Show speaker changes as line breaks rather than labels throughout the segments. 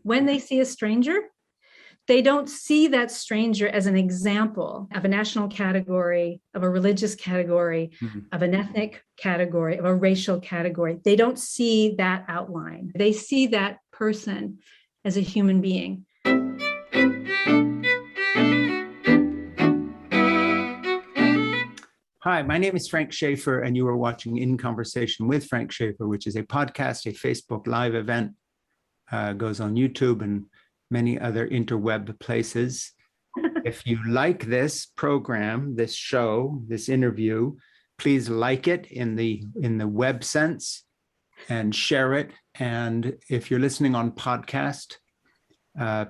when they see a stranger, they don't see that stranger as an example of a national category, of a religious category, of an ethnic category, of a racial category. They don't see that outline. They see that person as a human being.
Hi, my name is Frank Schaeffer, and you are watching In Conversation with Frank Schaeffer, which is a podcast, a Facebook Live event, goes on YouTube and many other interweb places. If you like this program, this show, this interview, please like it in the web sense and share it. And if you're listening on podcast,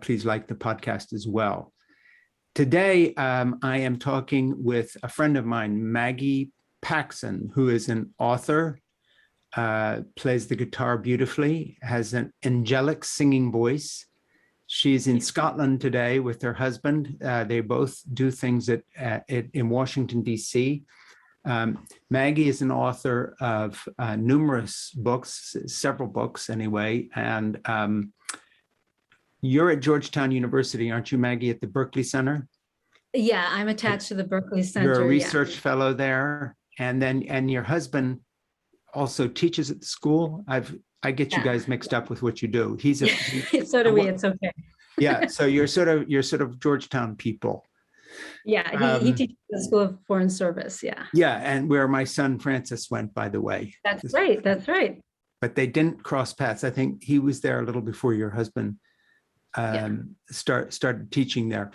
please like the podcast as well. Today, I am talking with a friend of mine, Maggie Paxson, who is an author, plays the guitar beautifully, has an angelic singing voice. She's in Scotland today with her husband. They both do things in Washington, D.C. Maggie is an author of numerous books, several books anyway, and you're at Georgetown University, aren't you, Maggie, at the Berkeley Center?
Yeah, I'm attached to the Berkeley Center.
You're a research fellow there, and your husband also teaches at the school. I get you guys mixed up with what you do.
So do we. It's okay.
Yeah, so you're sort of Georgetown people.
Yeah, he teaches at the School of Foreign Service. Yeah. Yeah,
and where my son Francis went, by the way.
That's right. That's right.
But they didn't cross paths. I think he was there a little before your husband started teaching there.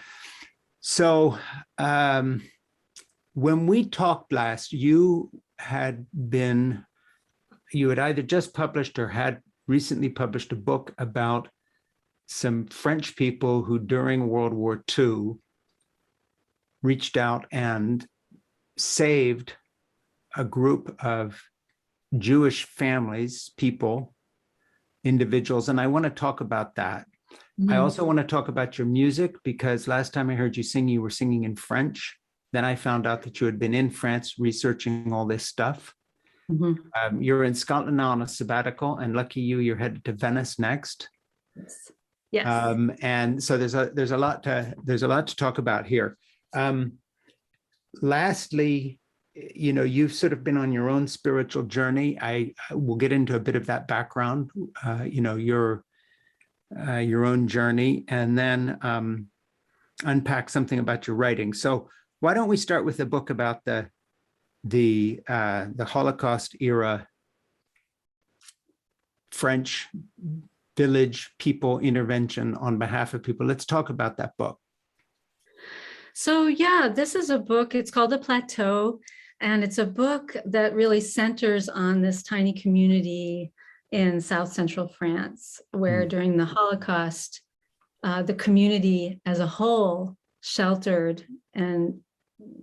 So when we talked last, you had either just published or had recently published a book about some French people who during World War II reached out and saved a group of Jewish families, people, individuals, and I want to talk about that. I also want to talk about your music, because last time I heard you sing, you were singing in French. Then I found out that you had been in France researching all this stuff. You're in Scotland now on a sabbatical, and lucky you, you're headed to Venice next.
Yes.
And so there's a lot to talk about here. Lastly, you've sort of been on your own spiritual journey. I will get into a bit of that background. Your own journey, and then unpack something about your writing. So why don't we start with a book about the Holocaust era French village people intervention on behalf of people. Let's talk about that book.
So yeah, this is a book, it's called The Plateau, and it's a book that really centers on this tiny community in South Central France, where during the Holocaust, the community as a whole sheltered and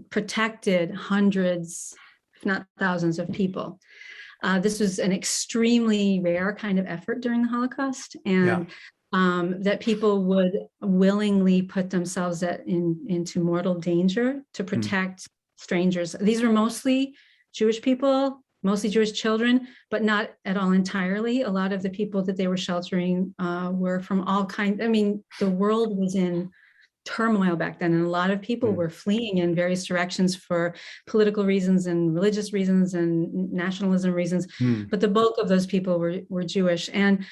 protected hundreds, if not thousands of people. This was an extremely rare kind of effort during the Holocaust, and that people would willingly put themselves into mortal danger to protect strangers. These were mostly Jewish people, mostly Jewish children, but not at all entirely. A lot of the people that they were sheltering were from all kinds. I mean, the world was in turmoil back then, and a lot of people were fleeing in various directions for political reasons and religious reasons and nationalism reasons. But the bulk of those people were Jewish. And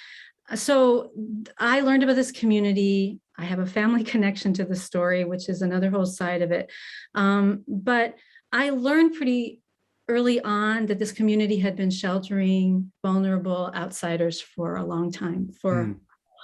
so I learned about this community. I have a family connection to the story, which is another whole side of it. But I learned pretty early on that this community had been sheltering vulnerable outsiders for a long time, for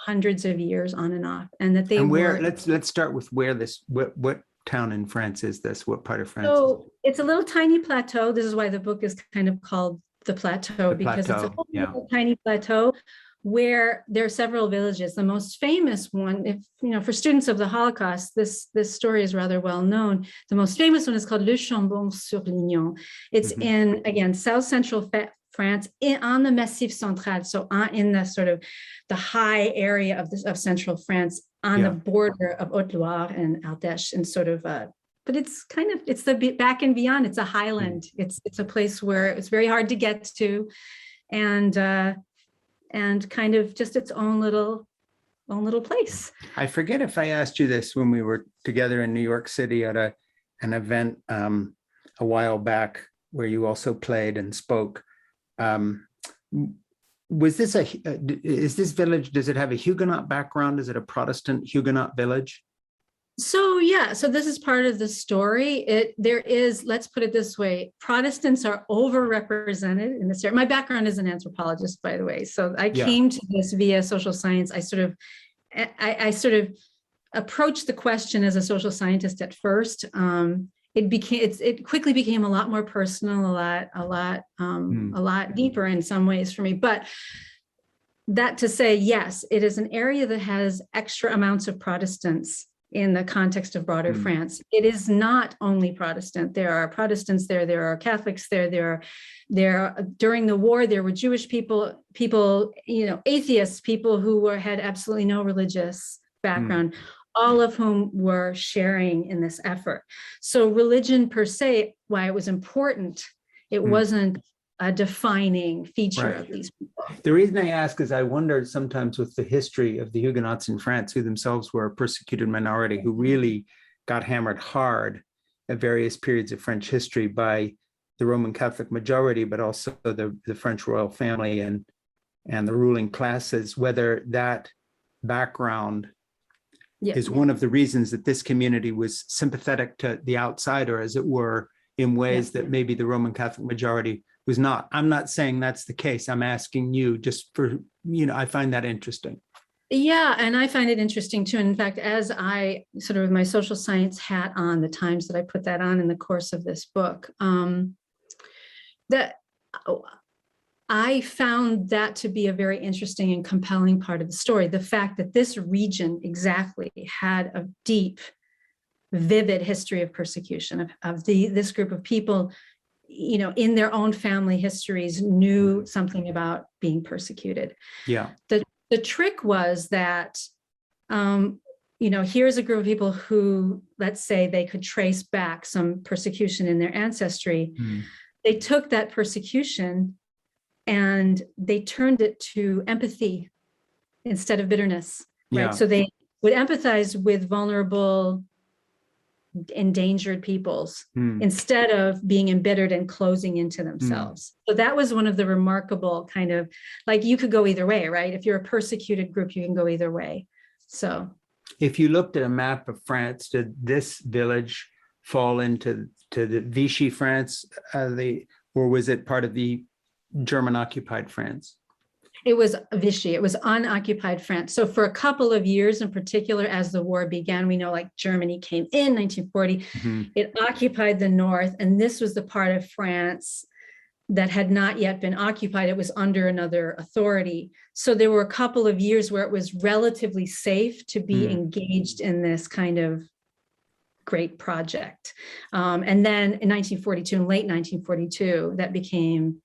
hundreds of years on and off, and that they were.
Let's start with where this. What town in France is this? What part of France?
So it's a little tiny plateau. This is why the book is kind of called The Plateau, because it's a little tiny plateau where there are several villages. The most famous one, for students of the Holocaust, this story is rather well known. The most famous one is called Le Chambon-sur-Lignon. It's in, again, South Central France, on the Massif Central, so in the sort of the high area of Central France, on the border of Haute-Loire and Ardèche, and sort of but it's the back and beyond. It's a highland. It's a place where it's very hard to get to, and kind of just its own little own little place.
I forget if I asked you this when we were together in New York City at an event a while back where you also played and spoke. Was this is this village, does it have a Huguenot background? Is it a Protestant Huguenot village?
So yeah, so this is part of the story. There is, let's put it this way, Protestants are overrepresented in this area. My background is an anthropologist, by the way. So I came to this via social science. I sort of approached the question as a social scientist at first. It quickly became a lot more personal, a lot deeper in some ways for me. But that to say, yes, it is an area that has extra amounts of Protestants in the context of broader France. It is not only Protestant. There are Protestants there. There are Catholics there. During the war, there were Jewish people, atheists, people who had absolutely no religious background, all of whom were sharing in this effort. So religion per se, why it was important, it wasn't a defining feature of these people.
The reason I ask is I wonder sometimes with the history of the Huguenots in France, who themselves were a persecuted minority, who really got hammered hard at various periods of French history by the Roman Catholic majority, but also the French royal family and the ruling classes, whether that background is one of the reasons that this community was sympathetic to the outsider, as it were, in ways that maybe the Roman Catholic majority was not. I'm not saying that's the case. I'm asking you just for, I find that interesting.
Yeah, and I find it interesting too. And in fact, as I sort of with my social science hat on, the times that I put that on in the course of this book, that I found that to be a very interesting and compelling part of the story. The fact that this region exactly had a deep, vivid history of persecution of this group of people, in their own family histories, knew something about being persecuted.
Yeah.
The trick was that, here's a group of people who, let's say they could trace back some persecution in their ancestry. They took that persecution and they turned it to empathy instead of bitterness, right?
Yeah.
So they would empathize with vulnerable, endangered peoples instead of being embittered and closing into themselves. So that was one of the remarkable kind of, like, you could go either way, right? If you're a persecuted group, you can go either way. So
if you looked at a map of France, did this village fall into the Vichy France, or was it part of the German occupied France?
It was Vichy. It was unoccupied France. So for a couple of years in particular, as the war began, we know like Germany came in 1940, it occupied the north, and this was the part of France that had not yet been occupied. It was under another authority. So there were a couple of years where it was relatively safe to be engaged in this kind of great project. And then in 1942, in late 1942, that became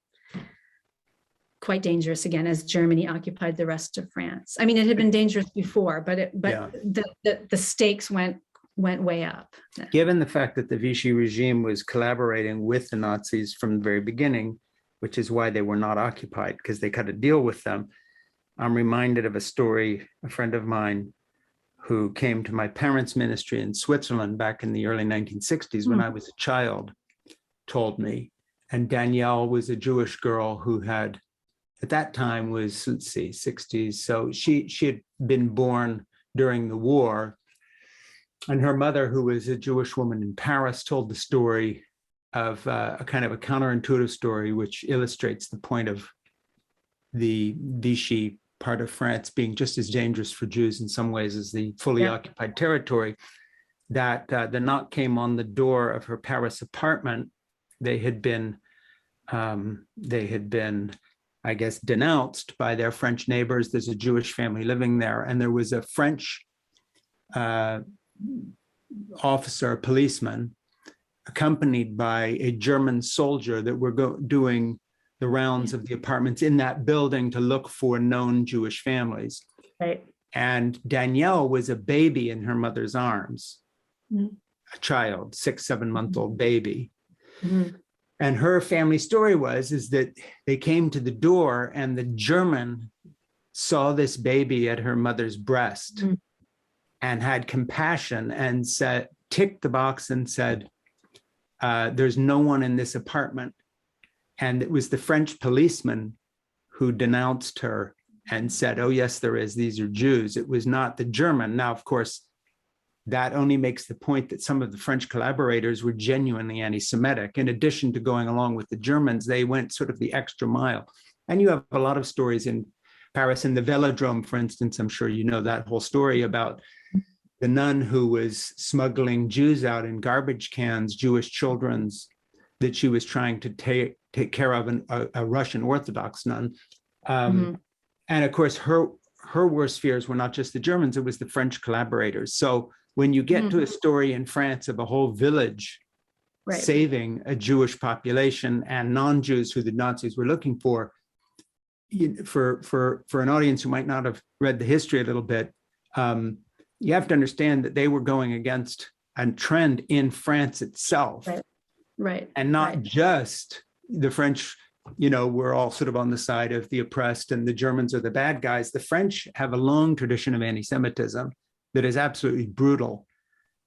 quite dangerous again as Germany occupied the rest of France. I mean, it had been dangerous before, but the stakes went way up.
Given the fact that the Vichy regime was collaborating with the Nazis from the very beginning, which is why they were not occupied, because they cut a deal with them, I'm reminded of a story, a friend of mine who came to my parents' ministry in Switzerland back in the early 1960s when I was a child, told me. And Danielle was a Jewish girl who had, at that time was, 60s. So she had been born during the war. And her mother, who was a Jewish woman in Paris, told the story of a kind of a counterintuitive story, which illustrates the point of the Vichy part of France being just as dangerous for Jews in some ways as the fully occupied territory, that the knock came on the door of her Paris apartment. They had been, I guess, denounced by their French neighbors. There's a Jewish family living there, and there was a French officer, a policeman, accompanied by a German soldier that were doing the rounds of the apartments in that building to look for known Jewish families.
Right.
And Danielle was a baby in her mother's arms, a child, 6-7-month-old baby. And her family story is that they came to the door and the German saw this baby at her mother's breast
Mm.
and had compassion and said, ticked the box and said, there's no one in this apartment. And it was the French policeman who denounced her and said, oh, yes, there is. These are Jews. It was not the German. Now, of course, that only makes the point that some of the French collaborators were genuinely anti-Semitic. In addition to going along with the Germans, they went sort of the extra mile. And you have a lot of stories in Paris. In the Velodrome, for instance, I'm sure you know that whole story about the nun who was smuggling Jews out in garbage cans, Jewish children's, that she was trying to take care of, a Russian Orthodox nun. And of course, her worst fears were not just the Germans, it was the French collaborators. So when you get to a story in France of a whole village saving a Jewish population and non-Jews who the Nazis were looking for an audience who might not have read the history a little bit, you have to understand that they were going against a trend in France itself.
Right.
And not just the French, we're all sort of on the side of the oppressed and the Germans are the bad guys. The French have a long tradition of anti-Semitism that is absolutely brutal.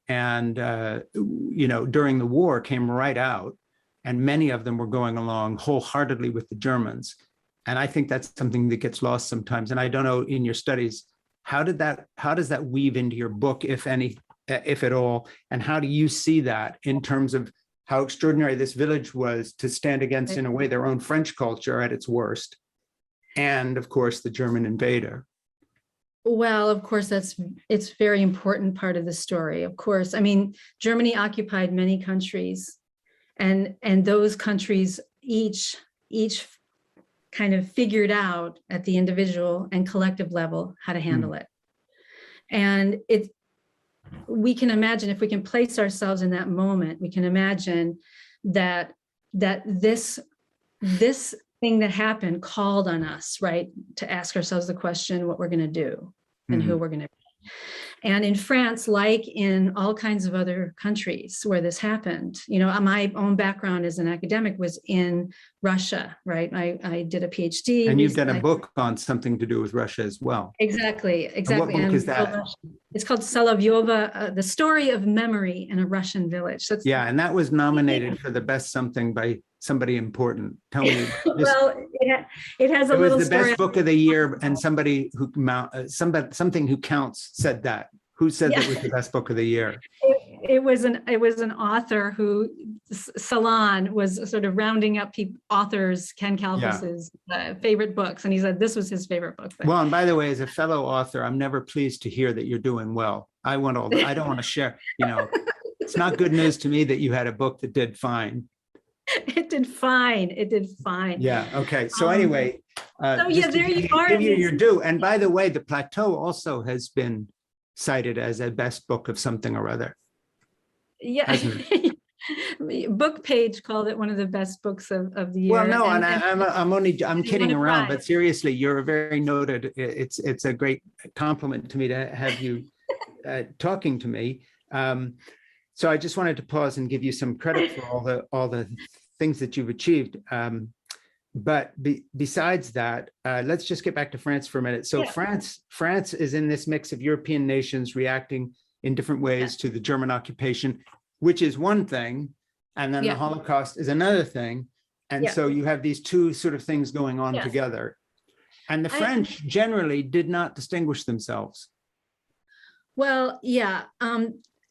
And, during the war came right out, and many of them were going along wholeheartedly with the Germans. And I think that's something that gets lost sometimes. And I don't know, in your studies, how does that weave into your book, if at all? And how do you see that in terms of how extraordinary this village was to stand against, in a way, their own French culture at its worst, and of course the German invader?
Well, of course, it's a very important part of the story. Of course, I mean, Germany occupied many countries, and those countries each kind of figured out at the individual and collective level how to handle it. And we can imagine, if we can place ourselves in that moment, we can imagine that this thing that happened called on us, right, to ask ourselves the question, what we're going to do and who we're going to be. And in France, like in all kinds of other countries where this happened, my own background as an academic was in Russia, right? I did a PhD.
And you've done a book on something to do with Russia as well.
Exactly.
And what book is that?
It's called Solovyova, The Story of Memory in a Russian Village.
And that was nominated for the best something by somebody important. Tell me.
Well, it has a little story. It was
the best book of the year, and something who counts said that. Who said that was the best book of the year?
It was an author who, Salon, was sort of rounding up authors, Ken Kalfus's favorite books, and he said this was his favorite book.
Well, and by the way, as a fellow author, I'm never pleased to hear that you're doing well. I don't want to share. It's not good news to me that you had a book that did fine.
It did fine.
Yeah. Okay. So anyway,
there you are.
Give you your due. And by the way, The Plateau also has been cited as a best book of something or other.
Yeah. Book Page called it one of the best books of the year.
Well, no, I'm kidding around, but seriously, you're very noted. It's a great compliment to me to have you talking to me. So I just wanted to pause and give you some credit for all the things that you've achieved. But besides that, let's just get back to France for a minute. So France is in this mix of European nations reacting in different ways to the German occupation, which is one thing, and then the Holocaust is another thing. And so you have these two sort of things going on together. And the French generally did not distinguish themselves.
Well,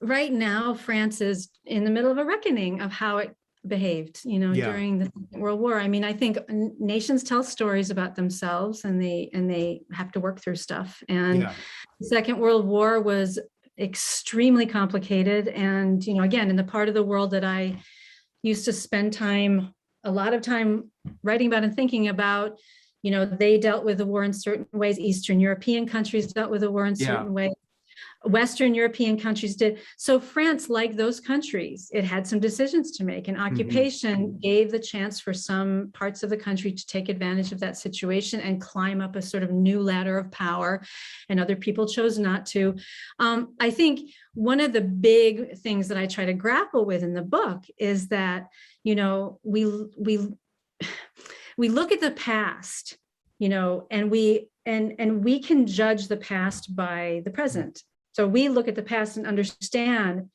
right now, France is in the middle of a reckoning of how it behaved, during the Second World War. I mean, I think nations tell stories about themselves, and they have to work through stuff. And the Second World War was extremely complicated. And, again, in the part of the world that I used to spend a lot of time writing about and thinking about, they dealt with the war in certain ways. Eastern European countries dealt with the war in certain ways. Western European countries did. So France, like those countries, it had some decisions to make, and occupation gave the chance for some parts of the country to take advantage of that situation and climb up a sort of new ladder of power, and other people chose not to. I think one of the big things that I try to grapple with in the book is that, we look at the past, and and we can judge the past by the present. So we look at the past and understand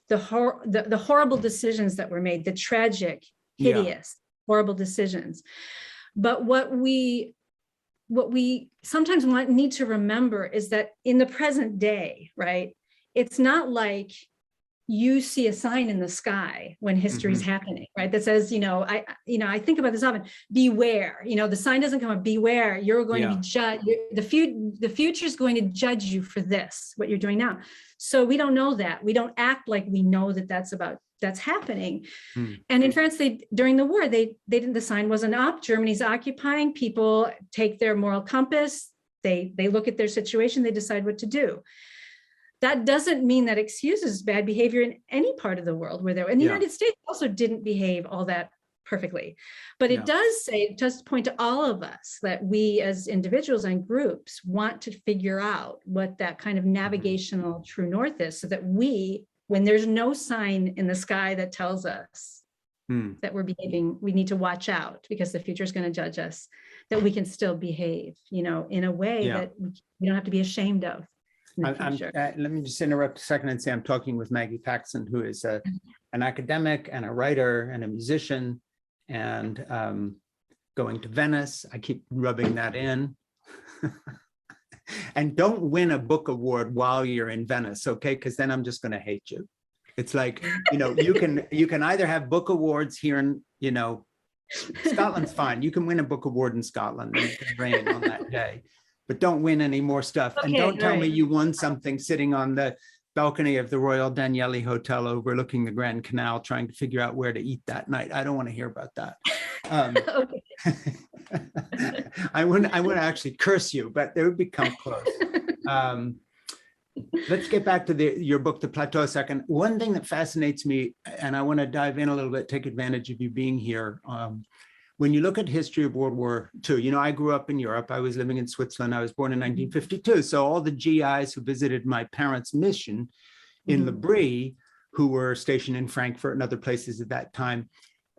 the horrible decisions that were made, the tragic, hideous, horrible decisions. But what we sometimes need to remember is that in the present day, right, it's not like you see a sign in the sky when history is happening, right? That says, I think about this often, beware, the sign doesn't come up, beware, you're going to be judged. The future is going to judge you for this, what you're doing now. So we don't know that. We don't act like we know that that's happening. And in France, during the war, they didn't, the sign wasn't up. Germany's occupying. People take their moral compass. They look at their situation. They decide what to do. That doesn't mean that excuses bad behavior in any part of the world where they're, and the United States also didn't behave all that perfectly. But it does point to all of us that we as individuals and groups want to figure out what that kind of navigational true north is, so that we, when there's no sign in the sky that tells us that we're behaving, we need to watch out because the future is going to judge us, that we can still behave, in a way that we don't have to be ashamed of.
Let me just interrupt a second and say I'm talking with Maggie Paxson, who is an academic and a writer and a musician, and going to Venice. I keep rubbing that in. And don't win a book award while you're in Venice, okay? Because then I'm just going to hate you. It's like, you can either have book awards here in, Scotland's fine. You can win a book award in Scotland and it can rain on that day. But don't win any more stuff. Okay, and don't tell me you won something sitting on the balcony of the Royal Danieli Hotel overlooking the Grand Canal, trying to figure out where to eat that night. I don't want to hear about that. I wouldn't actually curse you, but they would become close. Let's get back to your book, The Plateau, a second. One thing that fascinates me, and I want to dive in a little bit, take advantage of you being here. When you look at history of World War II, I grew up in Europe. I was living in Switzerland. I was born in 1952. So all the GIs who visited my parents' mission in L'Abri, who were stationed in Frankfurt and other places at that time,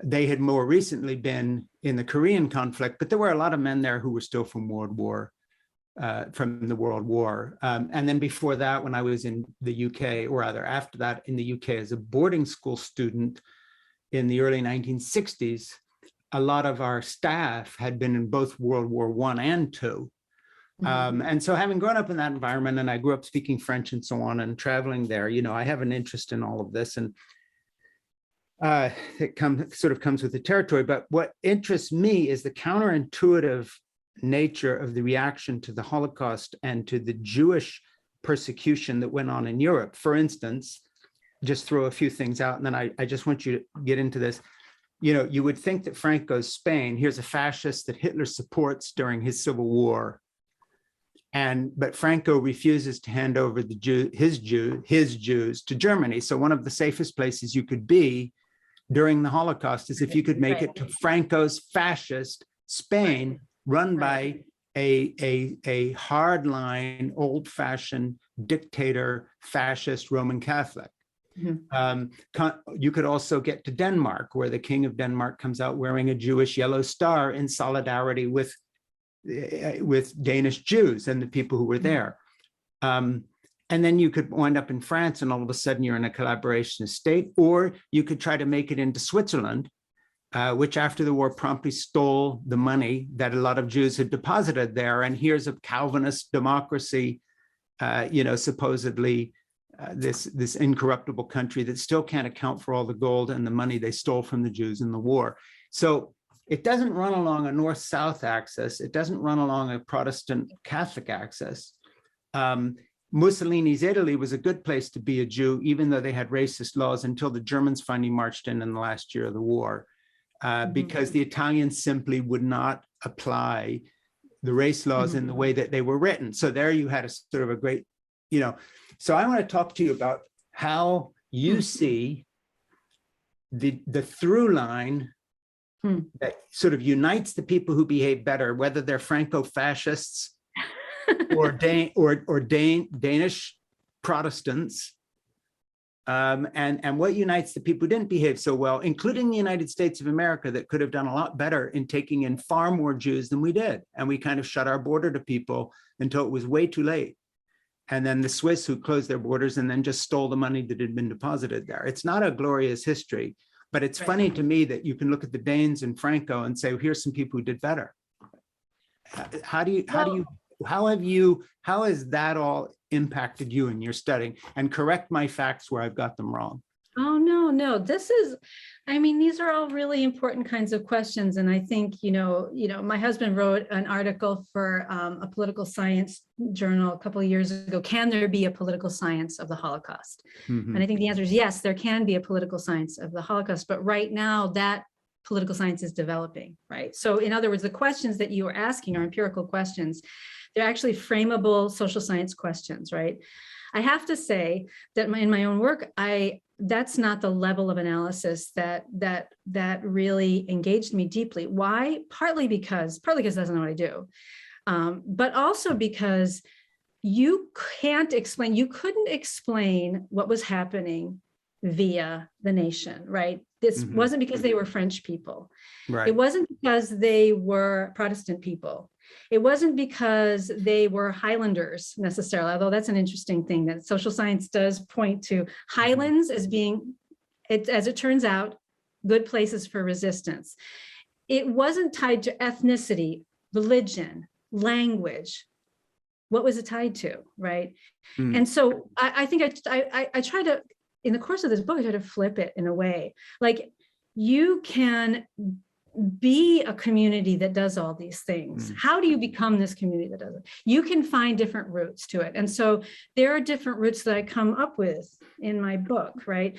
they had more recently been in the Korean conflict, but there were a lot of men there who were still from the World War. And then before that, when I was in the UK, or rather after that in the UK as a boarding school student in the early 1960s, a lot of our staff had been in both World War I and II. And so having grown up in that environment, and I grew up speaking French and so on and traveling there, I have an interest in all of this, and it sort of comes with the territory. But what interests me is the counterintuitive nature of the reaction to the Holocaust and to the Jewish persecution that went on in Europe. For instance, just throw a few things out, and then I just want you to get into this. You would think that Franco's Spain, here's a fascist that Hitler supports during his civil war. But Franco refuses to hand over his Jews to Germany. So one of the safest places you could be during the Holocaust is if you could make it to Franco's fascist Spain, run by a hardline, old-fashioned dictator, fascist Roman Catholic. You could also get to Denmark, where the king of Denmark comes out wearing a Jewish yellow star in solidarity with Danish Jews and the people who were there. And then you could wind up in France, and all of a sudden you're in a collaborationist state, or you could try to make it into Switzerland, which after the war promptly stole the money that a lot of Jews had deposited there. And here's a Calvinist democracy, supposedly this incorruptible country that still can't account for all the gold and the money they stole from the Jews in the war. So it doesn't run along a north-south axis. It doesn't run along a Protestant-Catholic axis. Mussolini's Italy was a good place to be a Jew, even though they had racist laws, until the Germans finally marched in the last year of the war, because the Italians simply would not apply the race laws in the way that they were written. So there you had a sort of a great, So I want to talk to you about how you see the through line that sort of unites the people who behave better, whether they're Franco-fascists or Danish Protestants, And what unites the people who didn't behave so well, including the United States of America, that could have done a lot better in taking in far more Jews than we did. And we kind of shut our border to people until it was way too late. And then the Swiss, who closed their borders and then just stole the money that had been deposited there. It's not a glorious history, but it's funny to me that you can look at the Danes and Franco and say, well, here's some people who did better. How has that all impacted you in your studying? And correct my facts where I've got them wrong.
Oh, no, these are all really important kinds of questions. And I think, my husband wrote an article for a political science journal a couple of years ago. Can there be a political science of the Holocaust?
Mm-hmm.
And I think the answer is yes, there can be a political science of the Holocaust. But right now that political science is developing, right? So in other words, the questions that you are asking are empirical questions. They're actually frameable social science questions, right? I have to say that in my own work, that's not the level of analysis that really engaged me deeply. Why? Partly because that's not what I do, but also because you couldn't explain what was happening via the nation, right? This wasn't because they were French people.
Right.
It wasn't because they were Protestant people. It wasn't because they were Highlanders necessarily, although that's an interesting thing that social science does point to Highlands as being, as it turns out, good places for resistance. It wasn't tied to ethnicity, religion, language. What was it tied to, right? And so I think I try to, in the course of this book, I try to flip it in a way. Like, you can be a community that does all these things. How do you become this community that does it? You can find different routes to it. And so there are different routes that I come up with in my book, right?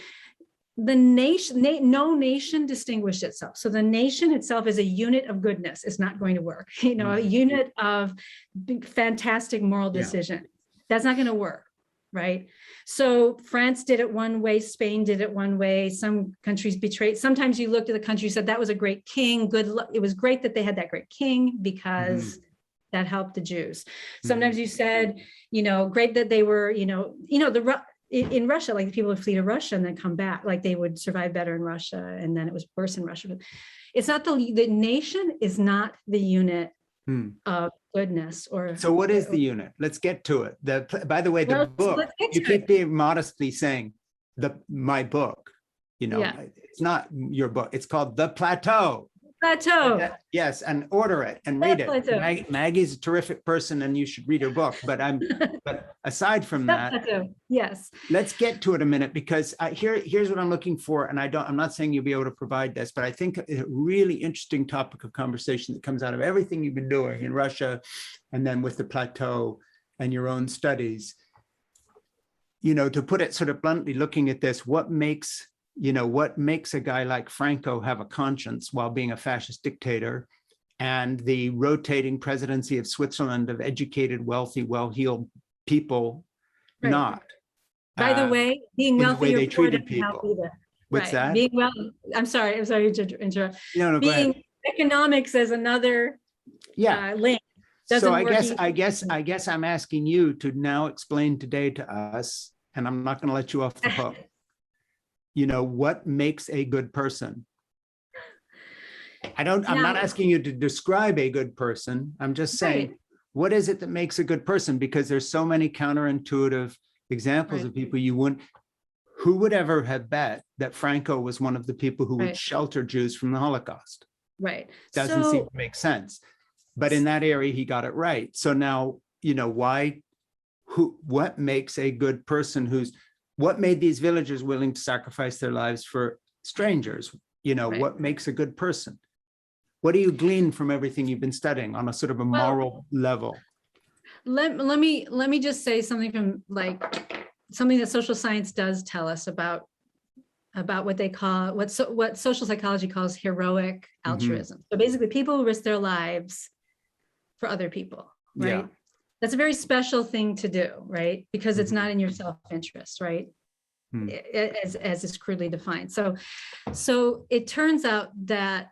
The nation, no nation distinguished itself. So the nation itself is a unit of goodness. It's not going to work. A unit of fantastic moral decision. That's not going to work, right? So France did it one way, Spain did it one way, some countries betrayed. Sometimes you looked at the country and said, that was a great king, good luck. It was great that they had that great king because that helped the Jews. Sometimes you said, great that they were, in Russia, like the people would flee to Russia and then come back, like they would survive better in Russia, and then it was worse in Russia. It's not the nation is not the unit of goodness. Or
so what is the unit? Let's get to it. By the way, the book, you keep being modestly saying my book, it's not your book. It's called The Plateau.
Plateau.
Yes, and order it and read it. Maggie's a terrific person and you should read her book, but aside from that,
Plateau. Yes.
Let's get to it a minute, because here's what I'm looking for. And I'm not saying you'll be able to provide this, but I think a really interesting topic of conversation that comes out of everything you've been doing in Russia and then with the Plateau and your own studies, to put it sort of bluntly, looking at this, what makes a guy like Franco have a conscience while being a fascist dictator, and the rotating presidency of Switzerland of educated, wealthy, well-heeled people not?
By the way, being wealthy,
the way they treated people. What's that?
Being well, I'm sorry to interrupt.
No, go ahead.
Economics as another link.
So I guess I'm asking you to now explain today to us, and I'm not going to let you off the hook. What makes a good person? I'm not asking you to describe a good person. I'm just saying, what is it that makes a good person? Because there's so many counterintuitive examples of people who would ever have bet that Franco was one of the people who would shelter Jews from the Holocaust? Right. Doesn't seem to make sense. But in that area, he got it right. So now, what makes a good person what made these villagers willing to sacrifice their lives for strangers? What makes a good person? What do you glean from everything you've been studying on a sort of a moral level?
Let me just say something from something that social science does tell us about what they call, what social psychology calls heroic altruism. So basically people who risk their lives for other people, right? Yeah. That's a very special thing to do, right? Because it's not in your self-interest, right? As is crudely defined. So it turns out that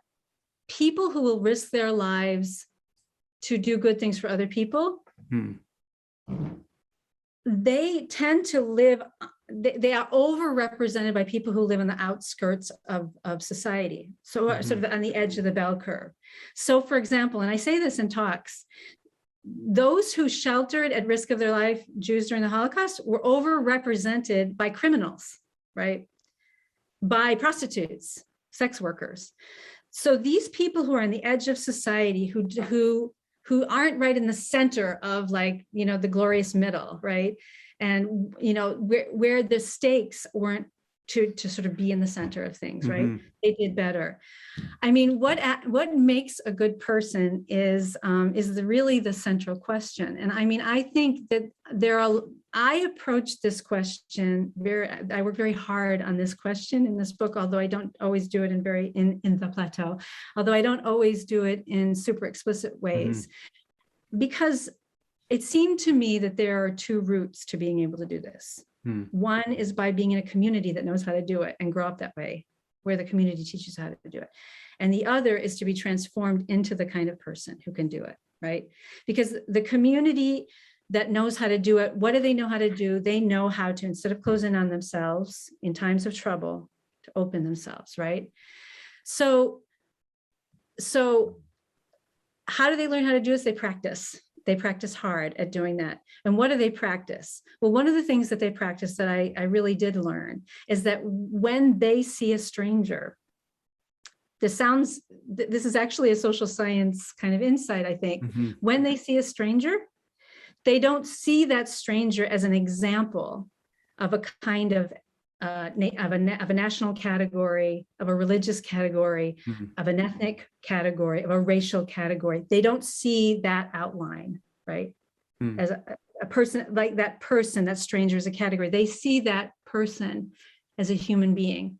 people who will risk their lives to do good things for other people, they tend to live they are overrepresented by people who live on the outskirts of society. So sort of on the edge of the bell curve. So for example, and I say this in talks, those who sheltered at risk of their life, Jews during the Holocaust, were overrepresented by criminals, right? By prostitutes, sex workers. So these people who are on the edge of society, who aren't right in the center of, like, you know, the glorious middle, right? And, you know, where the stakes weren't to sort of be in the center of things, right? They did better. I mean, what makes a good person is really the central question. And I mean, I think that I approach this question I work very hard on this question in this book, although I don't always do it in the Plateau, although I don't always do it in super explicit ways, because it seemed to me that there are two routes to being able to do this. One is by being in a community that knows how to do it and grow up that way, where the community teaches how to do it. And the other is to be transformed into the kind of person who can do it, right? Because the community that knows how to do it, what do they know how to do? They know how to, instead of closing on themselves in times of trouble, to open themselves, right? So how do they learn how to do this? They practice. They practice hard at doing that. And what do they practice? Well, one of the things that they practice that I really did learn is that when they see a stranger, this is actually a social science kind of insight, I think. When they see a stranger, they don't see that stranger as an example of a kind of a national category, of a religious category, of an ethnic category, of a racial category. They don't see that outline, right? As a person, like that person, that stranger is a category. They see that person as a human being,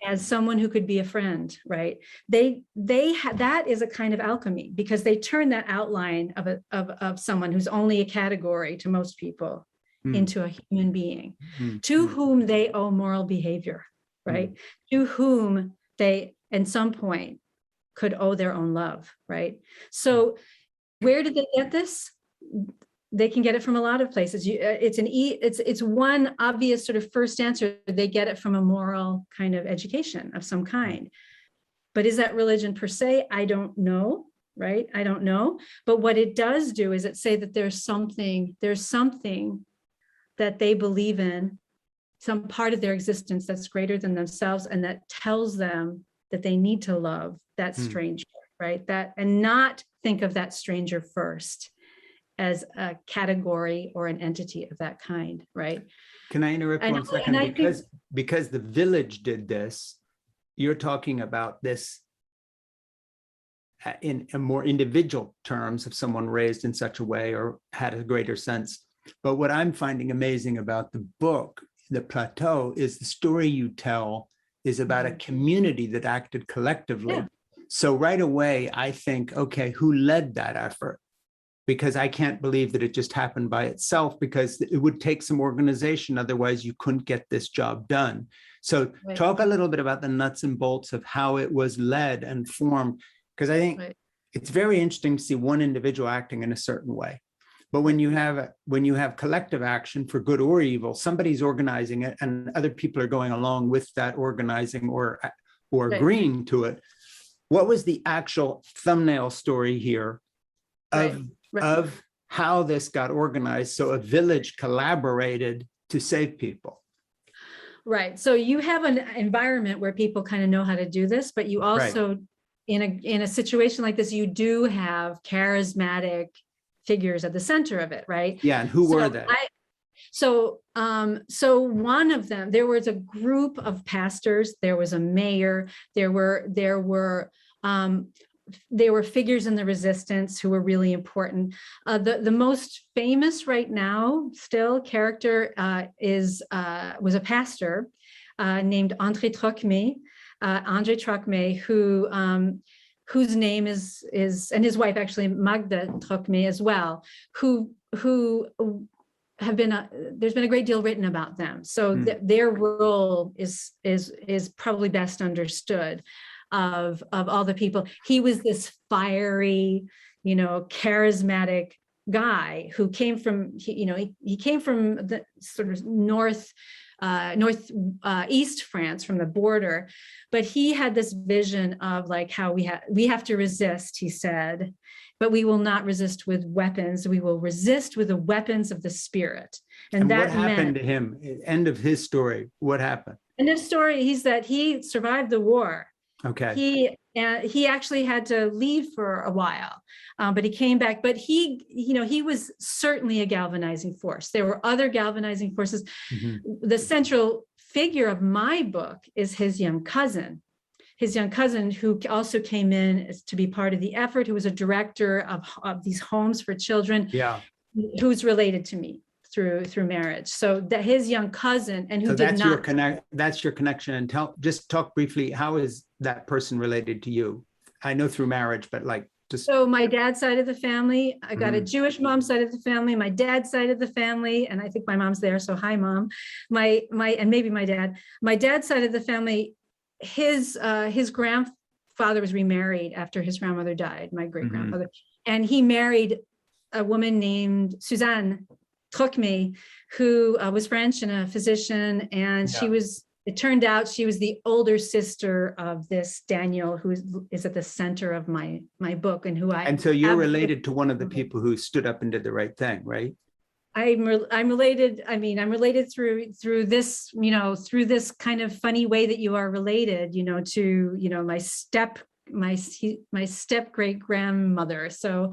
as someone who could be a friend, right? That is a kind of alchemy, because they turn that outline of someone who's only a category to most people into a human being to whom they owe moral behavior, right? To whom they, at some point, could owe their own love, right? So where did they get this? They can get it from a lot of places. It's one obvious sort of first answer. They get it from a moral kind of education of some kind. But is that religion per se? I don't know, right? I don't know. But what it does do is it say that there's something that they believe in, some part of their existence that's greater than themselves, and that tells them that they need to love that stranger, right? And not think of that stranger first as a category or an entity of that kind, right?
Can I interrupt 1 second? Because the village did this, you're talking about this in a more individual terms of someone raised in such a way or had a greater sense. But what I'm finding amazing about the book, The Plateau, is the story you tell is about a community that acted collectively. Yeah. So right away, I think, okay, who led that effort? Because I can't believe that it just happened by itself, because it would take some organization. Otherwise, you couldn't get this job done. So talk a little bit about the nuts and bolts of how it was led and formed, because I think it's very interesting to see one individual acting in a certain way. But when you have collective action for good or evil, somebody's organizing it and other people are going along with that organizing or agreeing to it. What was the actual thumbnail story here of how this got organized? So a village collaborated to save people.
Right. So you have an environment where people kind of know how to do this, but you also, in a situation like this, you do have charismatic figures at the center of it, right?
Yeah, and who were they?
So one of them, there was a group of pastors, there was a mayor, there were figures in the resistance who were really important. The most famous right now still character was a pastor named André Trocmé, whose name is and his wife actually Magda Trocmé as well, who have been there's been a great deal written about them. So their role is probably best understood of all the people. He was this fiery, charismatic guy who came from, he came from the sort of northeast France, from the border, but he had this vision of like how we have to resist, he said, but we will not resist with weapons. We will resist with the weapons of the spirit. And that
what happened
meant,
to him? End of his story. What happened?
in his story, he's that he survived the war.
Okay.
He actually had to leave for a while, but he came back. But he was certainly a galvanizing force. There were other galvanizing forces.
Mm-hmm.
The central figure of my book is his young cousin, who also came in to be part of the effort, who was a director of these homes for children,
Yeah.
who's related to me through marriage. So that his young cousin, and who
So
did
that's
not.
that's your connection. And just talk briefly, how is that person related to you? I know through marriage, but like just.
So my dad's side of the family, I got a Jewish mom's side of the family, my dad's side of the family, and I think my mom's there. So hi, mom. And maybe my dad's side of the family, his grandfather was remarried after his grandmother died, my great grandfather, and he married a woman named Suzanne Trocmé, who was French and a physician, and it turned out she was the older sister of this Daniel, who is at the center of my book, and
so you're related to one of the people who stood up and did the right thing, right?
I'm related. I mean, I'm related through this, through this kind of funny way that you are related, to, my step great grandmother. So,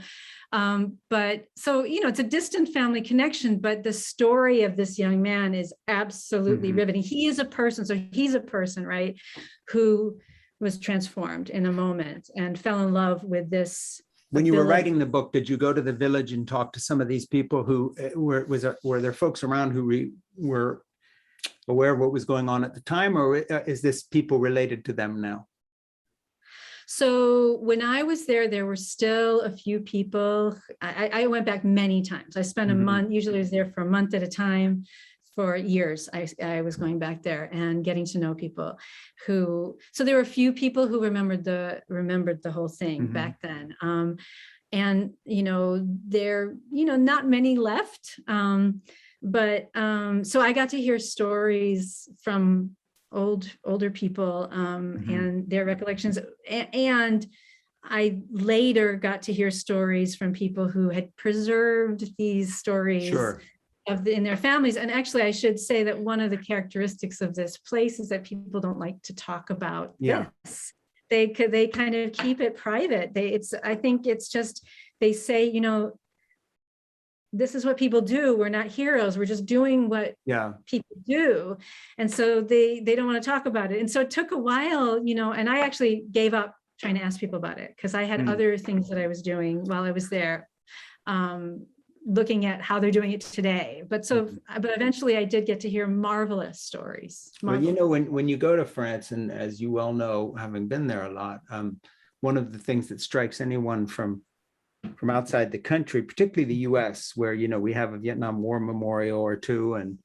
it's a distant family connection, but the story of this young man is absolutely riveting. He is a person. So he's a person, right, who was transformed in a moment and fell in love with this.
When you were writing the book, did you go to the village and talk to some of these people who were there folks around who were aware of what was going on at the time, or is this people related to them now?
So when I was there were still a few people. I went back many times. I spent a month, usually I was there for a month at a time. For years, I was going back there and getting to know people so there were a few people who remembered the whole thing back then. And, there, not many left. But so I got to hear stories from older people and their recollections. And I later got to hear stories from people who had preserved these stories.
Sure.
In their families. And actually, I should say that one of the characteristics of this place is that people don't like to talk about this. They kind of keep it private. I think it's just, they say, this is what people do. We're not heroes. We're just doing what people do. And so they don't want to talk about it. And so it took a while, and I actually gave up trying to ask people about it because I had other things that I was doing while I was there. Looking at how they're doing it today. But eventually I did get to hear marvelous stories. Marvelous.
Well, when you go to France, and as you well know, having been there a lot, one of the things that strikes anyone from outside the country, particularly the US, where, we have a Vietnam War memorial or two, and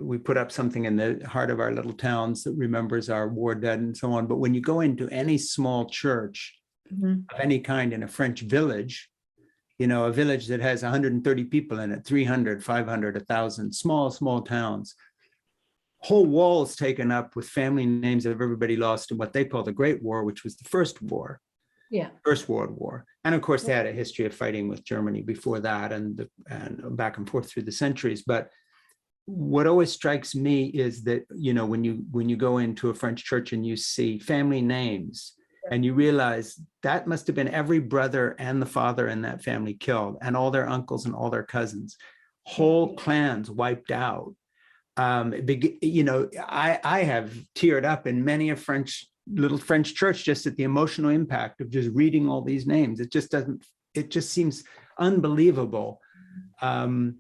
we put up something in the heart of our little towns that remembers our war dead and so on. But when you go into any small church of any kind in a French village, a village that has 130 people in it, 300, 500, 1,000, small towns, whole walls taken up with family names of everybody lost in what they call the Great War, which was the First War. First World War. And of course, they had a history of fighting with Germany before that and back and forth through the centuries. But what always strikes me is that, when you go into a French church and you see family names, and you realize that must have been every brother and the father in that family killed, and all their uncles and all their cousins, whole clans wiped out. I have teared up in many a little French church just at the emotional impact of just reading all these names. It just seems unbelievable. The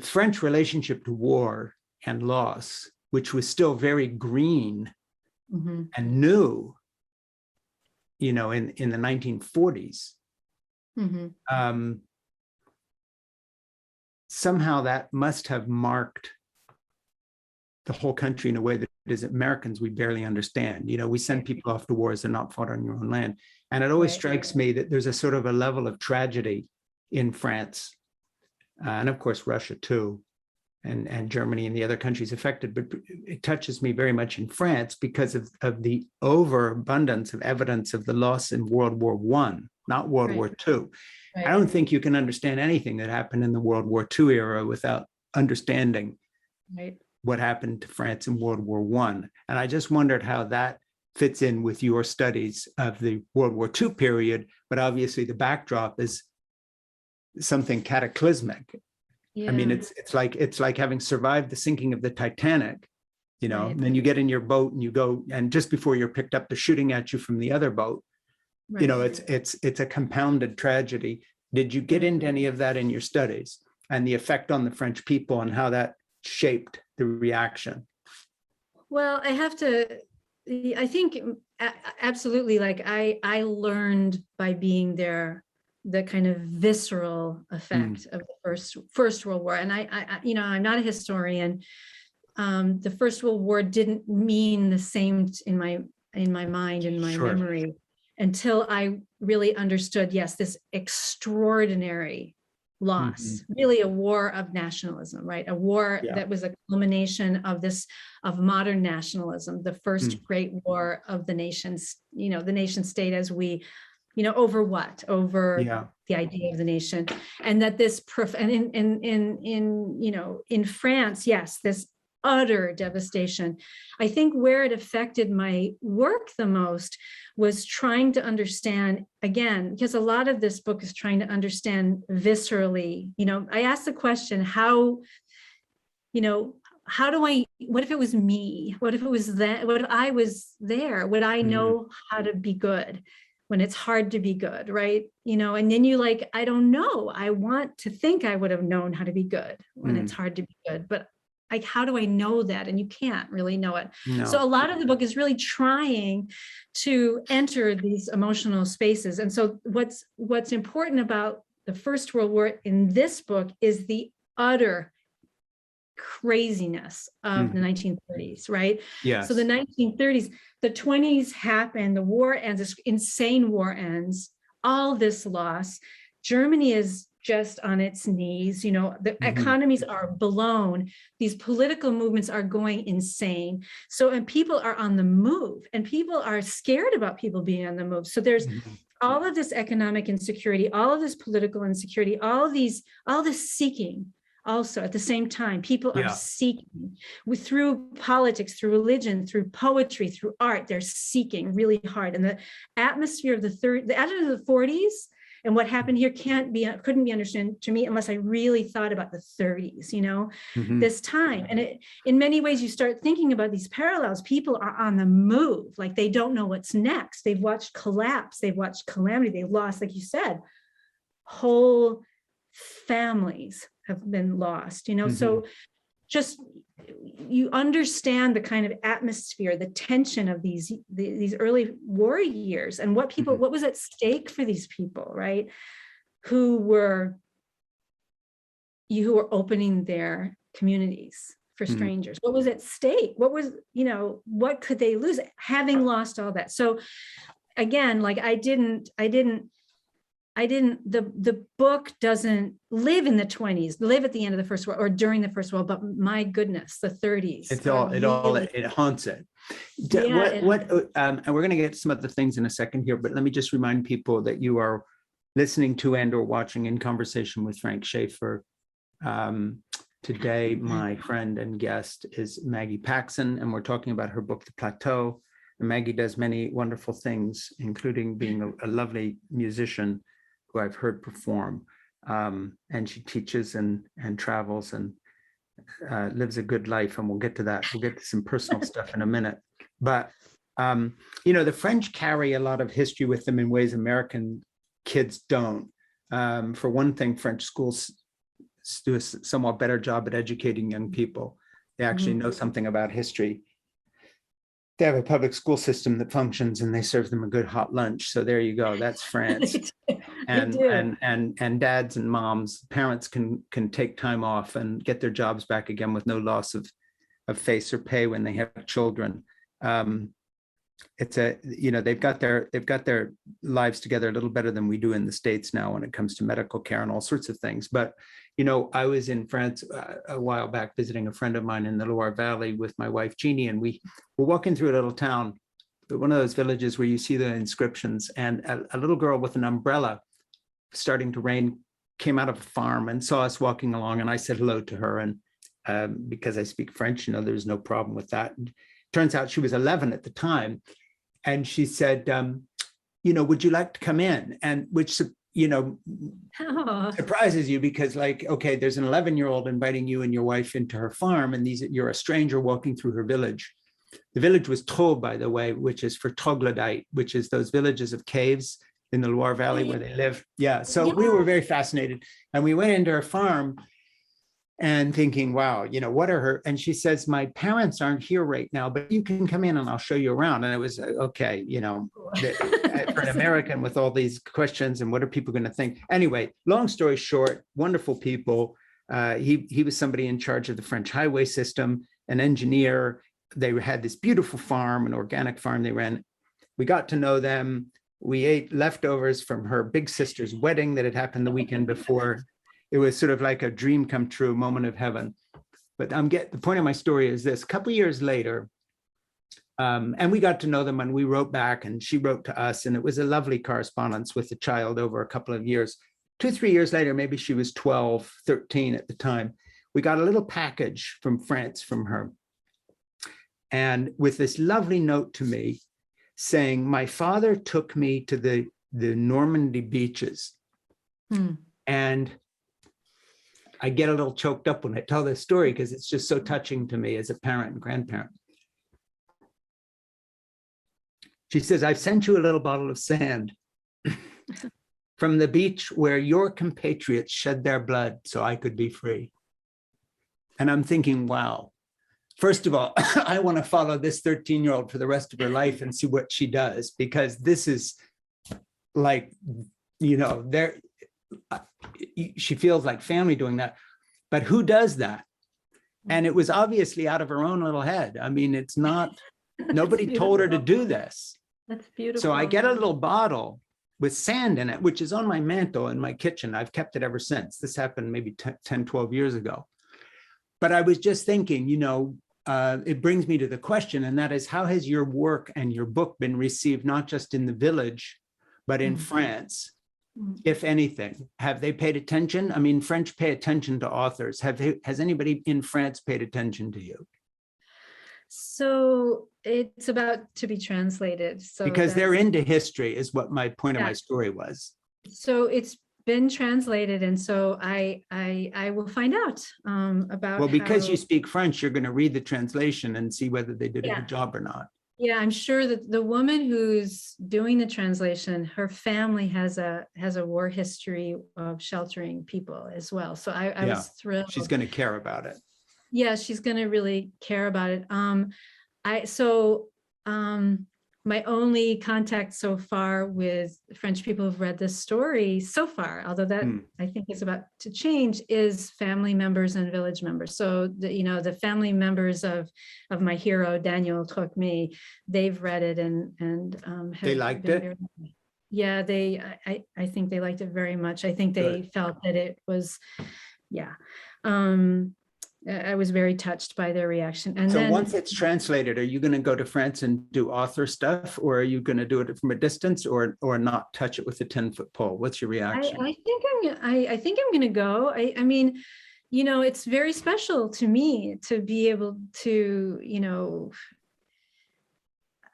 French relationship to war and loss, which was still very green and new, in the 1940s. Somehow that must have marked the whole country in a way that as Americans, we barely understand. We send people off to wars that are not fought on your own land. And it always
Right.
strikes me that there's a sort of a level of tragedy in France, and of course Russia too, and Germany and the other countries affected, but it touches me very much in France because of the overabundance of evidence of the loss in World War I, not World
Right.
War II.
Right.
I don't think you can understand anything that happened in the World War II era without understanding
Right.
what happened to France in World War I. And I just wondered how that fits in with your studies of the World War II period, but obviously the backdrop is something cataclysmic.
Yeah.
I mean, it's like having survived the sinking of the Titanic, you know,
Right.
and then you get in your boat and you go, and just before you're picked up, they're shooting at you from the other boat.
Right.
You know, it's a compounded tragedy. Did you get into any of that in your studies and the effect on the French people and how that shaped the reaction?
Well, I think absolutely, like I learned by being there the kind of visceral effect of the first World War. And I you know, I'm not a historian. The First World War didn't mean the same in my mind, in my
Sure.
memory, until I really understood, yes, this extraordinary loss, really a war of nationalism, right? A war that was a culmination of modern nationalism, the first great war of the nations, you know, the nation state as we, you know, over what? Over the idea of the nation. And that this, and in you know, in France, yes, this utter devastation. I think where it affected my work the most was trying to understand, again, because a lot of this book is trying to understand viscerally. You know, I asked the question, how, you know, how do I, what if it was me? What if it was that, what if I was there? Would I know how to be good when it's hard to be good, right? You know, and then you like, I don't know. I want to think I would have known how to be good when it's hard to be good, but like, how do I know that? And you can't really know it.
No.
So a lot of the book is really trying to enter these emotional spaces. And so what's important about the First World War in this book is the utter craziness of the 1930s, right?
Yes.
So the 1930s, the 20s happen, the war ends, this insane war ends, all this loss. Germany is just on its knees, you know, the economies are blown, these political movements are going insane. So, and people are on the move, and people are scared about people being on the move. So there's all of this economic insecurity, all of this political insecurity, all this seeking. Also, at the same time, people are seeking through politics, through religion, through poetry, through art. They're seeking really hard, and the atmosphere of the 40s and what happened here couldn't be understood to me unless I really thought about the 30s. You know, this time, and in many ways, you start thinking about these parallels. People are on the move, like they don't know what's next. They've watched collapse, they've watched calamity, they've lost, like you said, whole families have been lost, you know. So just you understand the kind of atmosphere, the tension of these early war years, and what was at stake for these people, right? Who were opening their communities for strangers. What was at stake? What was, you know, what could they lose having lost all that? So again, like the book doesn't live in the 20s, live at the end of the First World or during the First World, but my goodness, the 30s.
It haunts it. And we're going to get some other things in a second here, but let me just remind people that you are listening to and or watching In Conversation with Frank Schaeffer. Today, my friend and guest is Maggie Paxson, and we're talking about her book, The Plateau. And Maggie does many wonderful things, including being a lovely musician who I've heard perform, and she teaches and travels and lives a good life, and we'll get to that. We'll get to some personal stuff in a minute. But you know, the French carry a lot of history with them in ways American kids don't. For one thing, French schools do a somewhat better job at educating young people. They actually know something about history. They have a public school system that functions, and they serve them a good hot lunch. So there you go. That's France. and dads and moms, parents can take time off and get their jobs back again with no loss of face or pay when they have children. it's a, you know, they've got their lives together a little better than we do in the States now when it comes to medical care and all sorts of things. But, you know, I was in France a while back visiting a friend of mine in the Loire Valley with my wife, Jeannie, and we were walking through a little town, one of those villages where you see the inscriptions, and a little girl with an umbrella, starting to rain, came out of a farm and saw us walking along, and I said hello to her. And because I speak French, you know, there's no problem with that. And turns out she was 11 at the time. And she said, you know, would you like to come in? And which, you know, surprises you, because like, okay, there's an 11-year-old inviting you and your wife into her farm, and you're a stranger walking through her village. The village was Trot, by the way, which is for troglodyte, which is those villages of caves in the Loire Valley where they live. Yeah, so we were very fascinated. And we went into her farm and thinking, wow, you know, what are her? And she says, my parents aren't here right now, but you can come in and I'll show you around. And it was, okay, you know, for an American with all these questions and what are people going to think? Anyway, long story short, wonderful people. He was somebody in charge of the French highway system, an engineer. They had this beautiful farm, an organic farm they ran. We got to know them. We ate leftovers from her big sister's wedding that had happened the weekend before. It was sort of like a dream come true, moment of heaven. But the point of my story is this: a couple of years later, and we got to know them, and we wrote back, and she wrote to us, and it was a lovely correspondence with the child over a couple of years. 2-3 years later, maybe she was 12, 13 at the time, we got a little package from France from her. And with this lovely note to me saying, my father took me to the Normandy beaches. And I get a little choked up when I tell this story because it's just so touching to me as a parent and grandparent. She says, I've sent you a little bottle of sand from the beach where your compatriots shed their blood so I could be free. And I'm thinking, wow. First of all, I want to follow this 13-year-old for the rest of her life and see what she does, because this is like, you know, she feels like family doing that. But who does that? And it was obviously out of her own little head. I mean, it's not, nobody told her to do this.
That's beautiful.
So I get a little bottle with sand in it, which is on my mantle in my kitchen. I've kept it ever since. This happened maybe 10, 12 years ago. But I was just thinking, you know, it brings me to the question, and that is, how has your work and your book been received, not just in the village, but in France, if anything? Have they paid attention? I mean, French pay attention to authors. Has anybody in France paid attention to you?
So it's about to be translated. So
because they're into history is what my point of my story was.
So it's been translated, and so I will find out about.
Well, because you speak French, you're going to read the translation and see whether they did a good job or not. Yeah,
I'm sure that the woman who's doing the translation, her family has a war history of sheltering people as well. So I was thrilled.
She's going to care about it.
Yeah, she's going to really care about it. My only contact so far with French people who've read this story so far, although that I think is about to change, is family members and village members. So the family members of my hero Daniel Trocmé, they've read it and
they liked it.
Yeah, I think they liked it very much. I think they felt that it was, I was very touched by their reaction. And so then,
once it's translated, are you going to go to France and do author stuff, or are you going to do it from a distance, or not touch it with a 10-foot pole? What's your reaction?
I think I'm going to go. I mean, it's very special to me to be able to,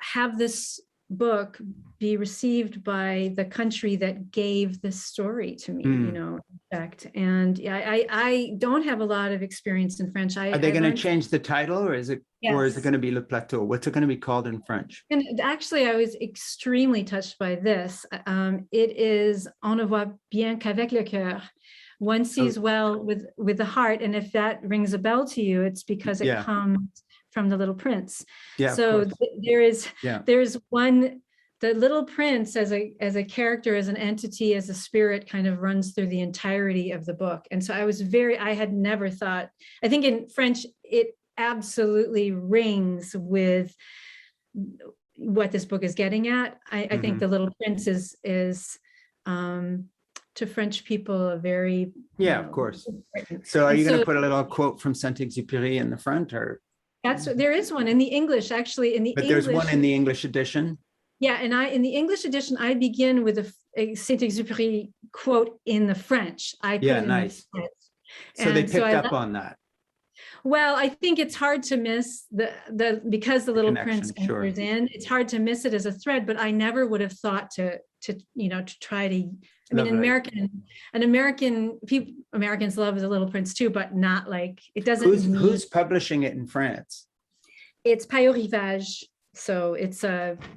have this book be received by the country that gave this story to me, in fact. And I don't have a lot of experience in French.
Are they going to change the title, or is it going to be Le Plateau? What's it going to be called in French?
And actually, I was extremely touched by this. It is On ne voit bien qu'avec le cœur. One sees well with the heart. And if that rings a bell to you, it's because it comes from The Little Prince. Yeah. So there's one, the Little Prince as a character, as an entity, as a spirit, kind of runs through the entirety of the book. And so I had never thought, I think in French, it absolutely rings with, what this book is getting at. I think The Little Prince is to French people a very,
yeah, of course. So are you going to put a little quote from Saint-Exupéry in the front, or?
There is one in the English, actually, in the
But
English.
there's one in the English edition.
Yeah, and in the English edition, I begin with a Saint-Exupéry quote in the French. I put it in
nice.
the French.
So they picked up on that.
Well, I think it's hard to miss because the Little Prince enters in. It's hard to miss it as a thread, but I never would have thought to try to. I mean, Americans love The Little Prince too, but not like it doesn't.
Who's publishing it in France?
It's Payot Rivage. So it's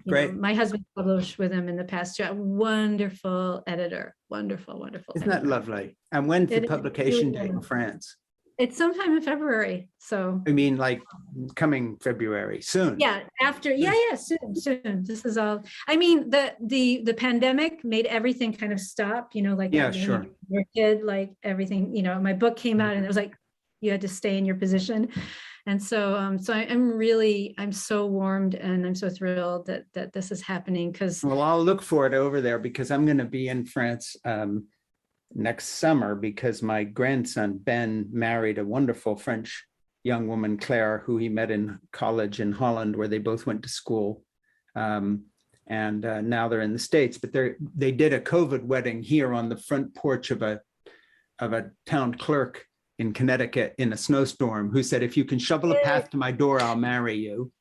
great.
My husband published with him in the past. Wonderful editor, wonderful.
Isn't that lovely? And when's the publication date in France?
It's sometime in February. So
I mean, like coming February, soon.
Yeah, soon. This is all. I mean, the pandemic made everything kind of stop. Like
sure.
Your kid, like everything. My book came out, and it was like you had to stay in your position. And so, I'm so warmed, and I'm so thrilled that this is happening. Because
I'll look for it over there, because I'm going to be in France next summer, because my grandson Ben married a wonderful French young woman, Claire, who he met in college in Holland, where they both went to school, and now they're in the States. But they did a COVID wedding here on the front porch of a town clerk in Connecticut in a snowstorm, who said, "If you can shovel a path to my door, I'll marry you."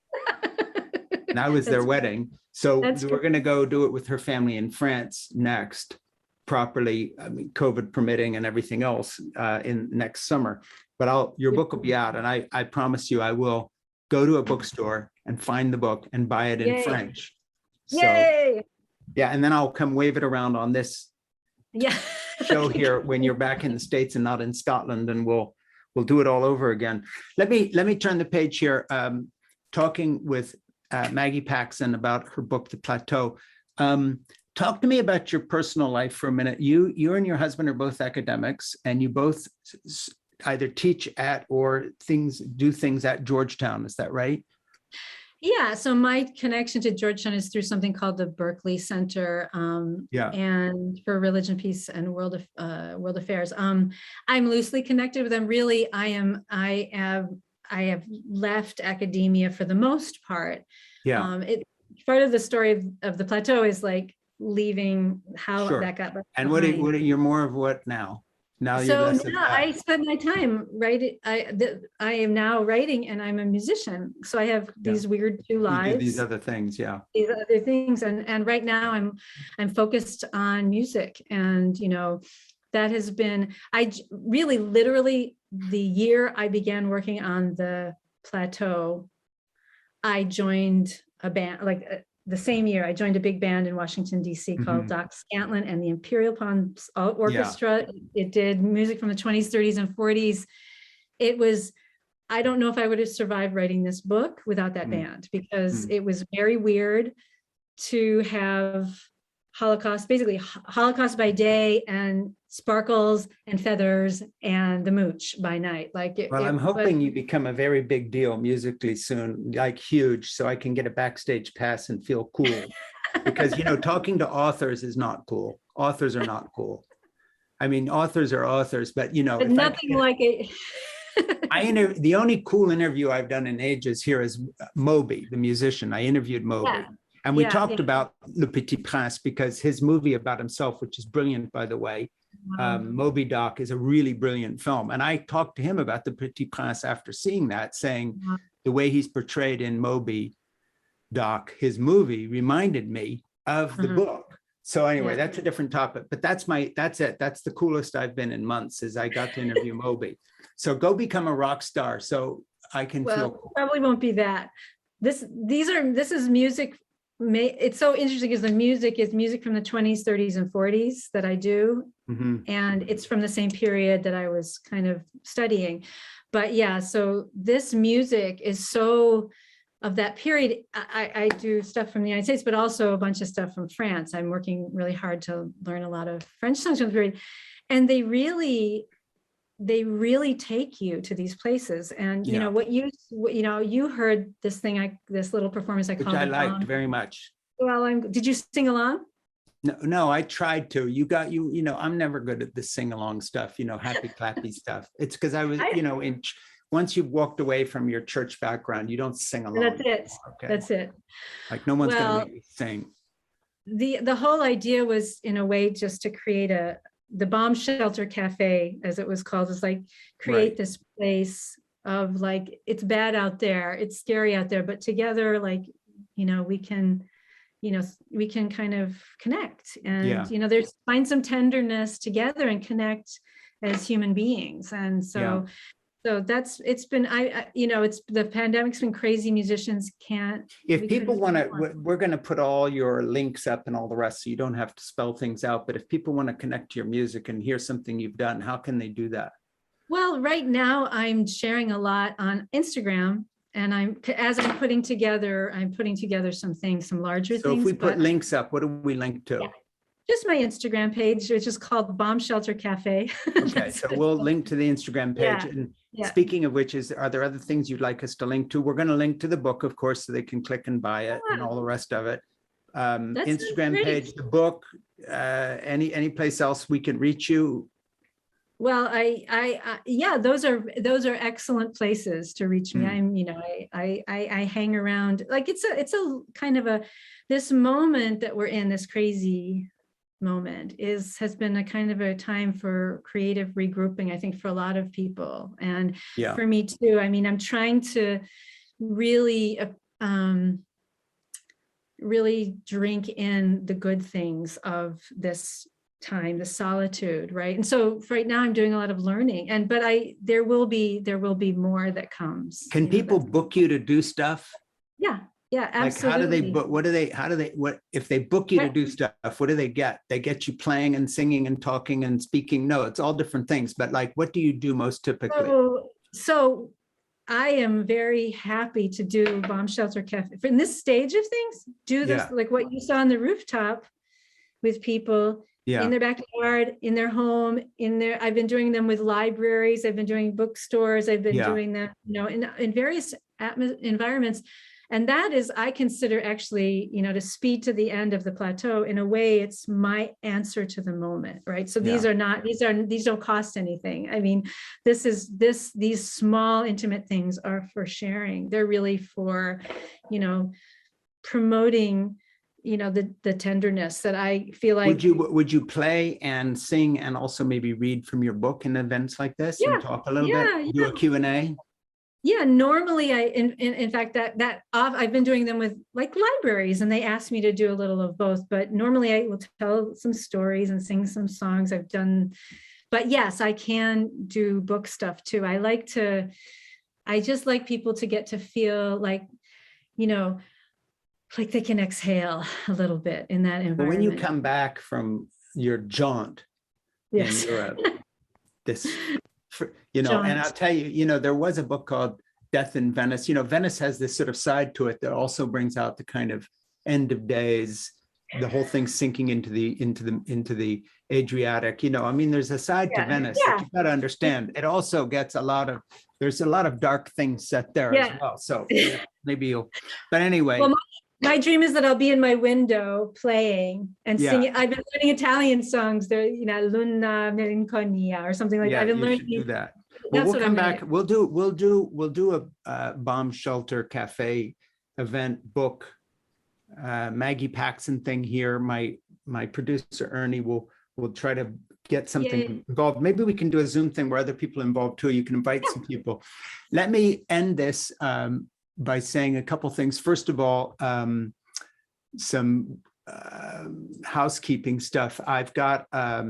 And that was their wedding. So we're going to go do it with her family in France next, properly, I mean, COVID permitting and everything else, in next summer. But your book will be out, and I promise you, I will go to a bookstore and find the book and buy it in French.
Yay!
Yeah, and then I'll come wave it around on this show here when you're back in the States and not in Scotland, and we'll do it all over again. Let me turn the page here. Talking with Maggie Paxson about her book, The Plateau. Talk to me about your personal life for a minute. You and your husband are both academics, and you both either teach at or do things at Georgetown. Is that right?
Yeah. So my connection to Georgetown is through something called the Berkeley Center, and for Religion, Peace, and World Affairs. I'm loosely connected with them. Really, I have left academia for the most part.
Yeah.
Part of the story of the Plateau is like leaving, how that got left
and
behind.
what you're more of what now? Now
So now I spend my time writing. I am now writing, and I'm a musician. So I have these weird two lives.
You do these other things,
These other things, and right now I'm focused on music, and that has been literally the year I began working on the Plateau. I joined a band, the same year I joined a big band in Washington, D.C. called Doc Scantlin and the Imperial Palms Orchestra. It did music from the 20s, 30s, and 40s. It was, I don't know if I would have survived writing this book without that band, because it was very weird to have Holocaust, basically Holocaust by day and sparkles and feathers and the mooch by night.
I'm hoping you become a very big deal musically soon, like huge, so I can get a backstage pass and feel cool. Because talking to authors is not cool. Authors are not cool. I mean, authors are authors, but
but nothing like it.
The only cool interview I've done in ages here is Moby, the musician. I interviewed Moby.
Yeah.
And we talked about Le Petit Prince, because his movie about himself, which is brilliant, by the way, Moby Doc, is a really brilliant film. And I talked to him about The Petit Prince after seeing that, saying the way he's portrayed in Moby Doc, his movie, reminded me of the book. So anyway, that's a different topic, but that's it. That's the coolest I've been in months, is I got to interview Moby. So go become a rock star so I can feel cool.
Probably won't be that. This is music. It's so interesting because the music is music from the 20s, 30s, and 40s that I do. And it's from the same period that I was kind of studying. But yeah, so this music is so of that period. I do stuff from the United States, but also a bunch of stuff from France. I'm working really hard to learn a lot of French songs from the period. And they really, they really take you to these places. And you know what you heard this thing, this little performance I
which
called
I
the
liked
bomb.
very much.
Well, did you sing along?
No, I tried to. I'm never good at the sing-along stuff, happy clappy stuff. It's because I was, once you've walked away from your church background, you don't sing along.
That's it.
Anymore, okay?
That's it.
Like no one's going to make me sing.
The whole idea was, in a way, just to create the bomb shelter cafe, as it was called, is like create this place of like, it's bad out there, it's scary out there, but together, like, we can kind of connect and, there's find some tenderness together and connect as human beings. And so it's been, the pandemic's been crazy. Musicians can't.
If people want to, we're going to put all your links up and all the rest, so you don't have to spell things out. But if people want to connect to your music and hear something you've done, how can they do that?
Well, right now I'm sharing a lot on Instagram, and as I'm putting together some things, some larger things.
So if we put links up, what do we link to?
Yeah. Just my Instagram page, which is called Bomb Shelter Cafe.
Okay, so we'll link to the Instagram page. And speaking of which, are there other things you'd like us to link to? We're going to link to the book, of course, so they can click and buy it and all the rest of it. Instagram page, the book, any place else we can reach you?
Well, those are excellent places to reach me. I hang around, like it's a kind of this moment that we're in, this crazy moment has been a kind of a time for creative regrouping, I think, for a lot of people, and for me too. I mean, I'm trying to really really drink in the good things of this time, the solitude, right? And so right now I'm doing a lot of learning, but there will be more that comes.
Can people book you to do stuff?
Yeah, absolutely.
Like, how do they book? What if they book you to do stuff? What do they get? They get you playing and singing and talking and speaking. No, it's all different things. But like, what do you do most typically?
So I am very happy to do Bomb Shelter Cafe in this stage of things. Do this like what you saw on the rooftop with people in their backyard, in their home, I've been doing them with libraries. I've been doing bookstores. I've been doing them, in various environments. And that is, I consider actually, to speed to the end of the plateau. In a way, it's my answer to the moment, right? So these don't cost anything. I mean, these small intimate things are for sharing. They're really for, promoting, the tenderness that I feel like.
Would you play and sing and also maybe read from your book in events like this and talk a little bit, do a Q&A?
Yeah, normally in fact, I've been doing them with like libraries, and they ask me to do a little of both, but normally I will tell some stories and sing some songs I've done. But yes, I can do book stuff too. I just like people to get to feel like, like they can exhale a little bit in that environment.
But when you come back from your jaunt in Europe, and I'll tell you, there was a book called Death in Venice. Venice has this sort of side to it that also brings out the kind of end of days, the whole thing sinking into the Adriatic. There's a side to Venice that you've got to understand. It also gets there's a lot of dark things set there as well. So maybe but anyway. Well,
my dream is that I'll be in my window playing and singing. I've been learning Italian songs, Luna Melanconia or something like that. I've been learning.
Do that. Well, we'll come back. We'll do a Bomb Shelter Cafe event book, Maggie Paxson thing here. My producer Ernie will try to get something involved. Maybe we can do a Zoom thing where other people are involved too. You can invite some people. Let me end this by saying a couple things. First of all, some housekeeping stuff. I've got a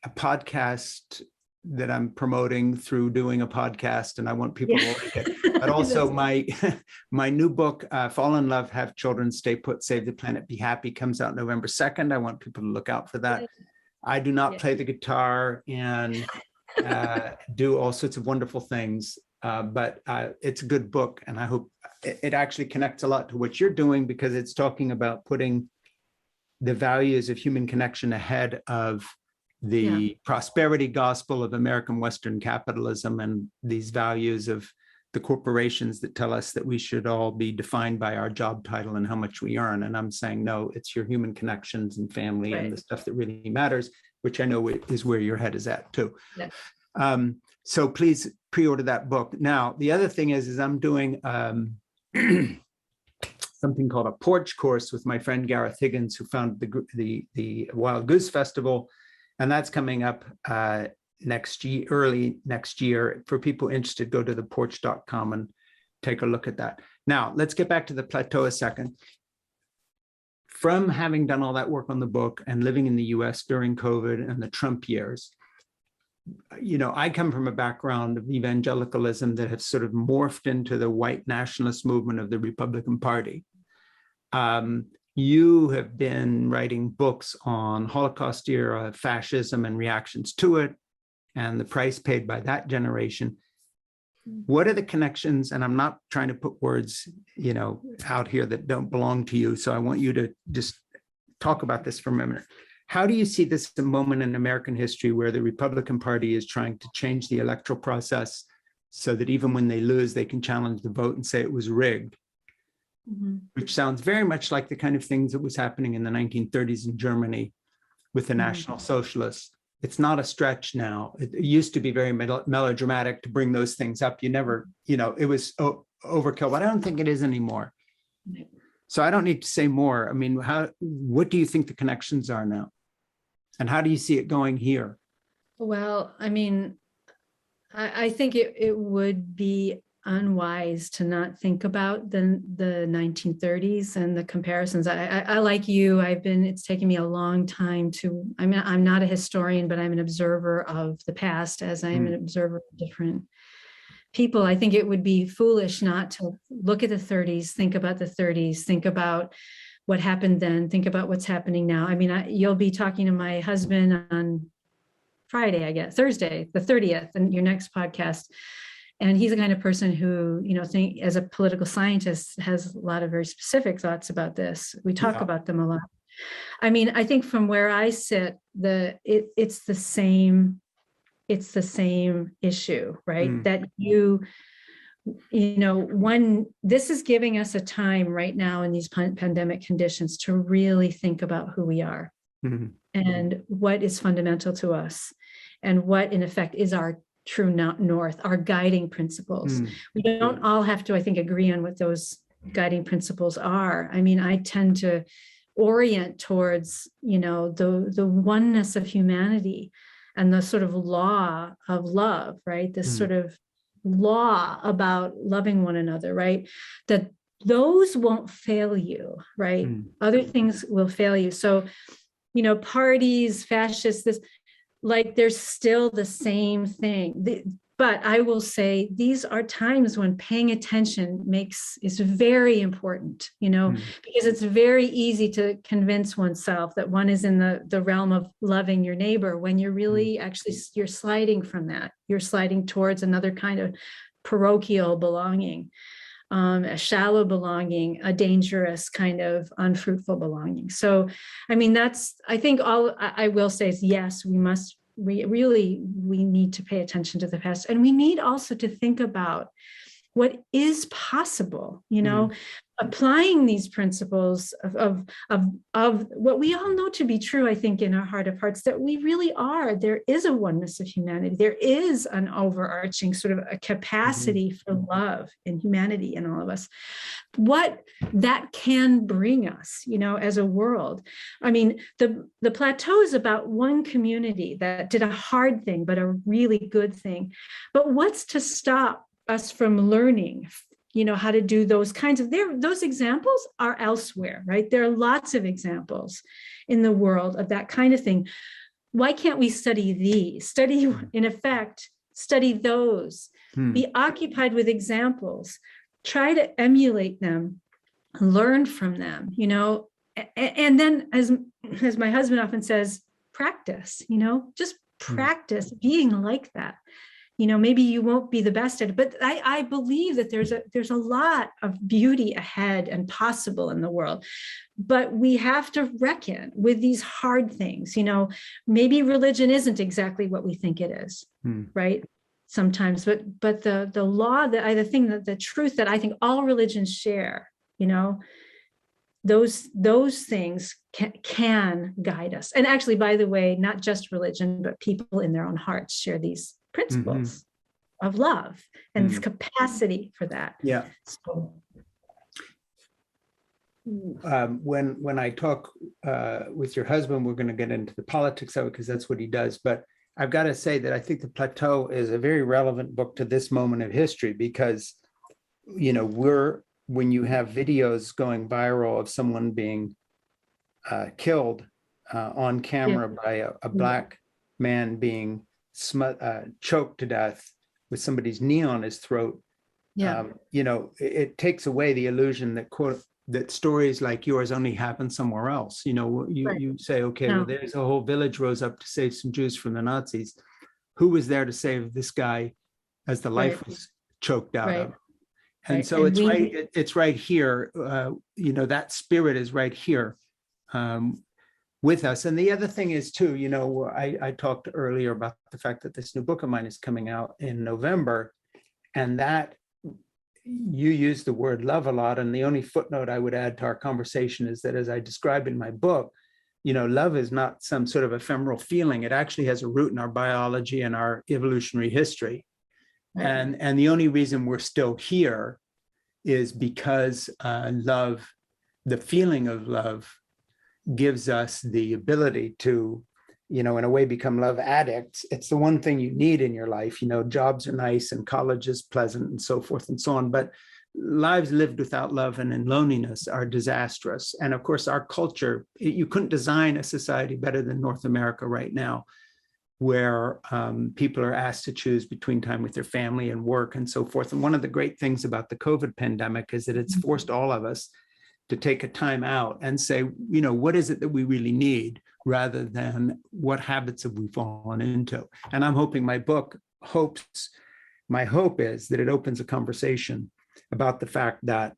podcast that I'm promoting through doing a podcast, and I want people to like it. But also my new book, Fall in Love, Have Children, Stay Put, Save the Planet, Be Happy, comes out November 2nd. I want people to look out for that. I do not play the guitar and do all sorts of wonderful things. But it's a good book, and I hope it actually connects a lot to what you're doing, because it's talking about putting the values of human connection ahead of the prosperity gospel of American Western capitalism and these values of the corporations that tell us that we should all be defined by our job title and how much we earn. And I'm saying, no, it's your human connections and family and the stuff that really matters, which I know is where your head is at too. Yeah. So please pre-order that book. Now, the other thing is I'm doing something called a porch course with my friend Gareth Higgins, who founded the Wild Goose Festival. And that's coming up next year, early next year. For people interested, go to theporch.com and take a look at that. Now, let's get back to the Plateau a second. From having done all that work on the book and living in the US during COVID and the Trump years, you know, I come from a background of evangelicalism that has sort of morphed into the white nationalist movement of the Republican Party. You have been writing books on Holocaust era fascism and reactions to it, and the price paid by that generation. What are the connections? And I'm not trying to put words, you know, out here that don't belong to you. So I want you to just talk about this for a minute. How do you see this a moment in American history where the Republican Party is trying to change the electoral process so that even when they lose, they can challenge the vote and say it was rigged? Which sounds very much like the kind of things that was happening in the 1930s in Germany with the National Socialists. It's not a stretch now. It used to be very melodramatic to bring those things up. You never, you know, it was overkill, but I don't think it is anymore. So I don't need to say more. I mean, what do you think the connections are now? And how do you see it going here?
Well, I mean, I think it would be unwise to not think about the 1930s and the comparisons. I like you, it's taken me a long time I mean, I'm not a historian, but I'm an observer of the past as I am an observer of different people. I think it would be foolish not to look at the 30s, think about the 30s, think about what happened then, think about what's happening now. I mean, you'll be talking to my husband on Friday, I guess, Thursday, the 30th, and your next podcast. And he's the kind of person who, you know, as a political scientist, has a lot of very specific thoughts about this. We talk about them a lot. I mean, I think from where I sit, it's the same issue, right? That you know, this is giving us a time right now in these pandemic conditions to really think about who we are and what is fundamental to us and what, in effect, is our true north, our guiding principles. We don't all have to, I think, agree on what those guiding principles are. I mean, I tend to orient towards, you know, the oneness of humanity and the sort of law of love, right? This sort of law about loving one another, right? That those won't fail you, right? Other things will fail you. So, you know, parties, fascists, there's still the same thing. But I will say these are times when paying attention is very important, you know, because it's very easy to convince oneself that one is in the realm of loving your neighbor when you're really you're sliding from that. You're sliding towards another kind of parochial belonging, a shallow belonging, a dangerous kind of unfruitful belonging. So, I mean, I think all I will say is, yes, we need to pay attention to the past. And we need also to think about what is possible, you know, applying these principles of what we all know to be true, I think, in our heart of hearts, that we really are. There is a oneness of humanity. There is an overarching sort of a capacity for love and humanity in all of us. What that can bring us, you know, as a world. I mean, the Plateau is about one community that did a hard thing, but a really good thing. But what's to stop us from learning, you know, how to do those kinds of, those examples are elsewhere, right? There are lots of examples in the world of that kind of thing. Why can't we study these? In effect, study those, be occupied with examples, try to emulate them, learn from them, you know, and then as my husband often says, practice, you know, just practice being like that. maybe you won't be the best at it, but I believe that there's a lot of beauty ahead and possible in the world. But we have to reckon with these hard things. Maybe religion isn't exactly what we think it is, right? Sometimes, but the law, the truth that I think all religions share, those things can guide us. And actually, by the way, not just religion, but people in their own hearts share these principles of love and capacity for that.
Yeah.
So,
when I talk with your husband, we're going to get into the politics of it because that's what he does. But I've got to say that I think the Plateau is a very relevant book to this moment of history because, when you have videos going viral of someone being killed on camera by a black man being choked to death with somebody's knee on his throat, it takes away the illusion that stories like yours only happen somewhere else. You say, okay, well, there's a whole village rose up to save some Jews from the Nazis. Who was there to save this guy as the life was choked out of? And so it's right here. That spirit is right here with us. And the other thing is too, I talked earlier about the fact that this new book of mine is coming out in November, and that you use the word love a lot. And the only footnote I would add to our conversation is that, as I describe in my book, love is not some sort of ephemeral feeling. It actually has a root in our biology and our evolutionary history. Right. And the only reason we're still here is because love, the feeling of love, gives us the ability to, in a way, become love addicts. It's the one thing you need in your life. Jobs are nice and college is pleasant and so forth and so on. But lives lived without love and in loneliness are disastrous. And of course, our culture, you couldn't design a society better than North America right now, where people are asked to choose between time with their family and work and so forth. And one of the great things about the COVID pandemic is that it's forced all of us to take a time out and say, what is it that we really need, rather than what habits have we fallen into. And I'm hoping my hope is that it opens a conversation about the fact that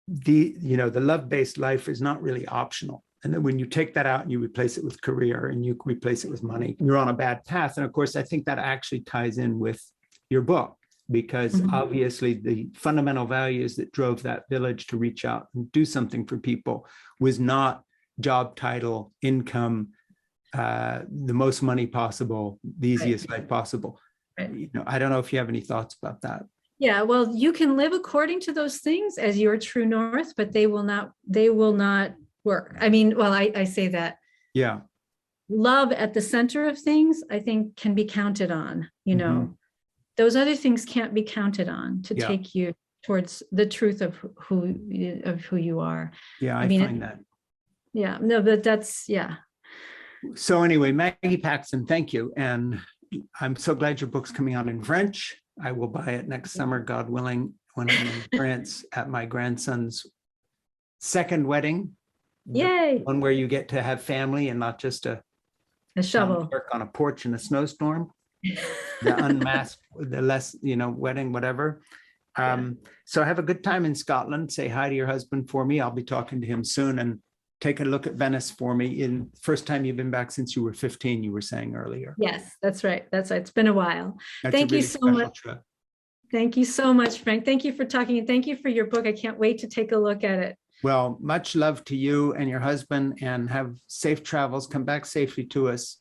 the love-based life is not really optional. And then when you take that out and you replace it with career and you replace it with money, you're on a bad path. And of course, I think that actually ties in with your book, because obviously the fundamental values that drove that village to reach out and do something for people was not job title, income, the most money possible, the easiest life possible. Right. I don't know if you have any thoughts about that.
Yeah, well, you can live according to those things as your true north, but they will not work. I say that.
Yeah.
Love at the center of things, I think, can be counted on, Those other things can't be counted on to take you towards the truth of who you are.
Yeah, I find that.
Yeah, no, but that's, yeah.
So anyway, Maggie Paxson, thank you. And I'm so glad your book's coming out in French. I will buy it next summer, God willing, when I'm in France at my grandson's second wedding.
Yay!
One where you get to have family and not just a
shovel
work on a porch in a snowstorm. The unmasked, the less, wedding, whatever. So have a good time in Scotland. Say hi to your husband for me. I'll be talking to him soon, and take a look at Venice for me. First time you've been back since you were 15, you were saying earlier.
Yes, that's right. It's been a while. Thank you so much.
Trip.
Thank you so much, Frank. Thank you for talking, and thank you for your book. I can't wait to take a look at it.
Well, much love to you and your husband, and have safe travels. Come back safely to us.